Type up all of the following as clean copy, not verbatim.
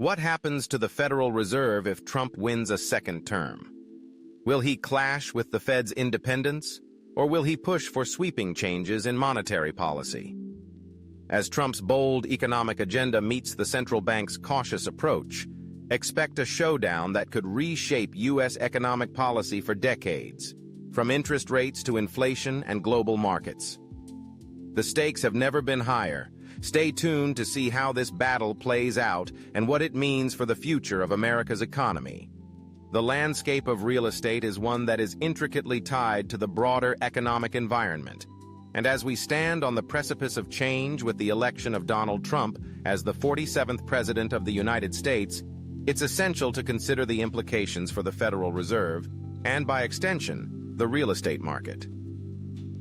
What happens to the Federal Reserve if Trump wins a second term? Will he clash with the Fed's independence, or will he push for sweeping changes in monetary policy? As Trump's bold economic agenda meets the central bank's cautious approach, expect a showdown that could reshape U.S. economic policy for decades, from interest rates to inflation and global markets. The stakes have never been higher. Stay tuned to see how this battle plays out and what it means for the future of America's economy. The landscape of real estate is one that is intricately tied to the broader economic environment. And as we stand on the precipice of change with the election of Donald Trump as the 47th President of the United States, it's essential to consider the implications for the Federal Reserve and, by extension, the real estate market.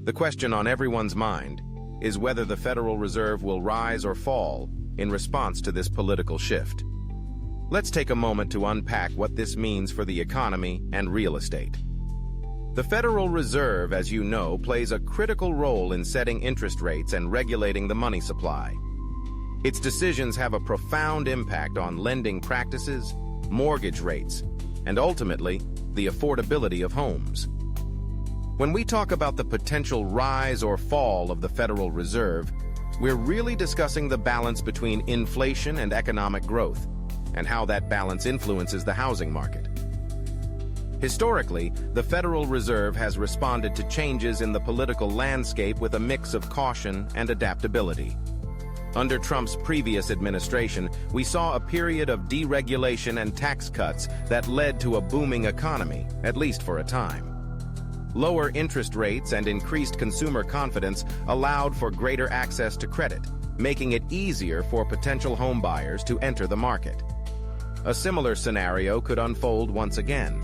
The question on everyone's mind is whether the Federal Reserve will rise or fall in response to this political shift. Let's take a moment to unpack what this means for the economy and real estate. The Federal Reserve, as you know, plays a critical role in setting interest rates and regulating the money supply. Its decisions have a profound impact on lending practices, mortgage rates, and ultimately, the affordability of homes. When we talk about the potential rise or fall of the Federal Reserve, we're really discussing the balance between inflation and economic growth, and how that balance influences the housing market. Historically, the Federal Reserve has responded to changes in the political landscape with a mix of caution and adaptability. Under Trump's previous administration, we saw a period of deregulation and tax cuts that led to a booming economy, at least for a time. Lower interest rates and increased consumer confidence allowed for greater access to credit, making it easier for potential home buyers to enter the market. A similar scenario could unfold once again.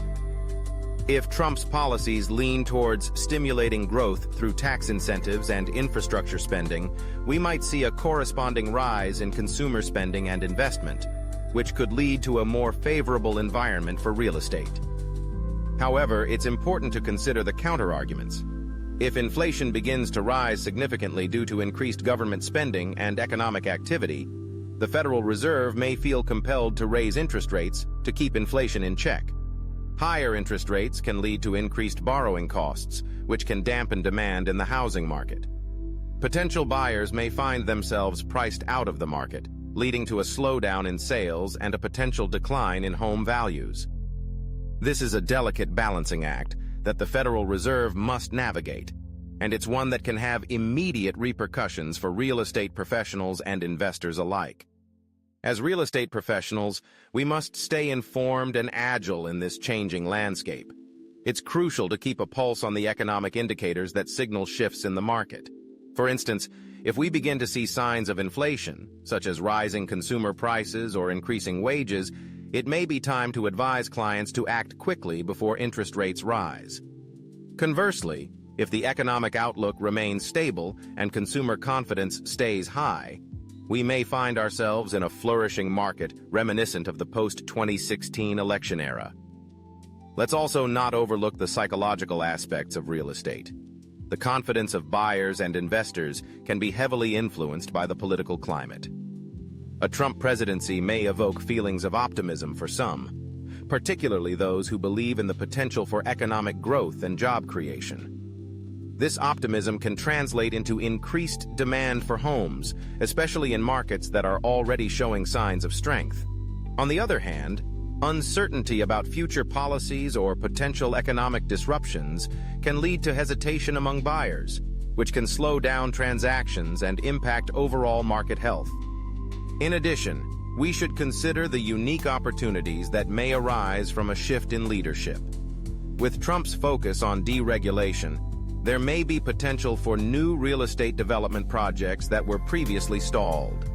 If Trump's policies lean towards stimulating growth through tax incentives and infrastructure spending, we might see a corresponding rise in consumer spending and investment, which could lead to a more favorable environment for real estate. However, it's important to consider the counterarguments. If inflation begins to rise significantly due to increased government spending and economic activity, the Federal Reserve may feel compelled to raise interest rates to keep inflation in check. Higher interest rates can lead to increased borrowing costs, which can dampen demand in the housing market. Potential buyers may find themselves priced out of the market, leading to a slowdown in sales and a potential decline in home values. This is a delicate balancing act that the Federal Reserve must navigate, and it's one that can have immediate repercussions for real estate professionals and investors alike. As real estate professionals, we must stay informed and agile in this changing landscape. It's crucial to keep a pulse on the economic indicators that signal shifts in the market. For instance, if we begin to see signs of inflation, such as rising consumer prices or increasing wages, it may be time to advise clients to act quickly before interest rates rise. Conversely, if the economic outlook remains stable and consumer confidence stays high, we may find ourselves in a flourishing market reminiscent of the post-2016 election era. Let's also not overlook the psychological aspects of real estate. The confidence of buyers and investors can be heavily influenced by the political climate. A Trump presidency may evoke feelings of optimism for some, particularly those who believe in the potential for economic growth and job creation. This optimism can translate into increased demand for homes, especially in markets that are already showing signs of strength. On the other hand, uncertainty about future policies or potential economic disruptions can lead to hesitation among buyers, which can slow down transactions and impact overall market health. In addition, we should consider the unique opportunities that may arise from a shift in leadership. With Trump's focus on deregulation, there may be potential for new real estate development projects that were previously stalled.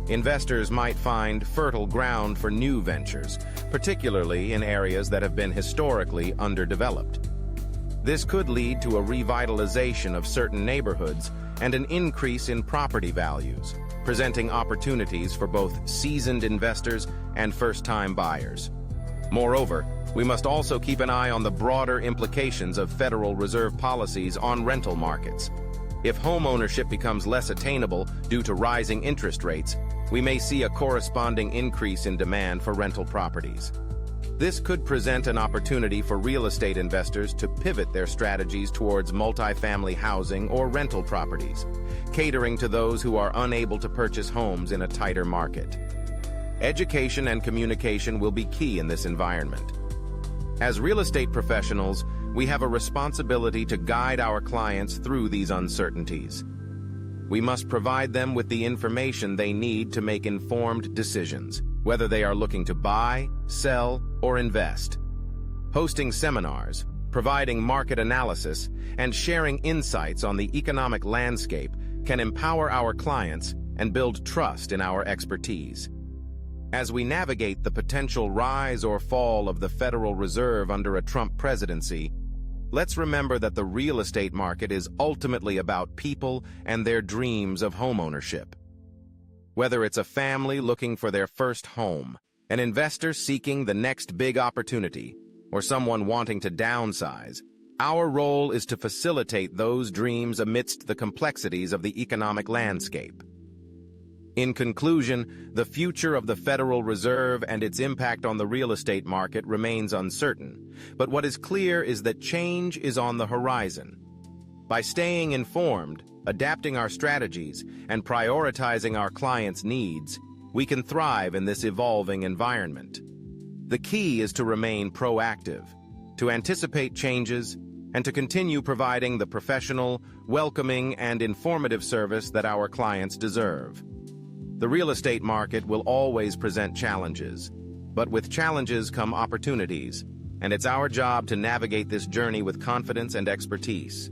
Investors might find fertile ground for new ventures, particularly in areas that have been historically underdeveloped. This could lead to a revitalization of certain neighborhoods and an increase in property values, presenting opportunities for both seasoned investors and first-time buyers. Moreover, we must also keep an eye on the broader implications of Federal Reserve policies on rental markets. If home ownership becomes less attainable due to rising interest rates, we may see a corresponding increase in demand for rental properties. This could present an opportunity for real estate investors to pivot their strategies towards multifamily housing or rental properties, catering to those who are unable to purchase homes in a tighter market. Education and communication will be key in this environment. As real estate professionals, we have a responsibility to guide our clients through these uncertainties. We must provide them with the information they need to make informed decisions, whether they are looking to buy, sell, or invest. Hosting seminars, providing market analysis, and sharing insights on the economic landscape can empower our clients and build trust in our expertise. As we navigate the potential rise or fall of the Federal Reserve under a Trump presidency, let's remember that the real estate market is ultimately about people and their dreams of homeownership. Whether it's a family looking for their first home, an investor seeking the next big opportunity, or someone wanting to downsize, our role is to facilitate those dreams amidst the complexities of the economic landscape. In conclusion, the future of the Federal Reserve and its impact on the real estate market remains uncertain, but what is clear is that change is on the horizon. By staying informed, adapting our strategies, and prioritizing our clients' needs, we can thrive in this evolving environment. The key is to remain proactive, to anticipate changes, and to continue providing the professional, welcoming, and informative service that our clients deserve. The real estate market will always present challenges, but with challenges come opportunities, and it's our job to navigate this journey with confidence and expertise.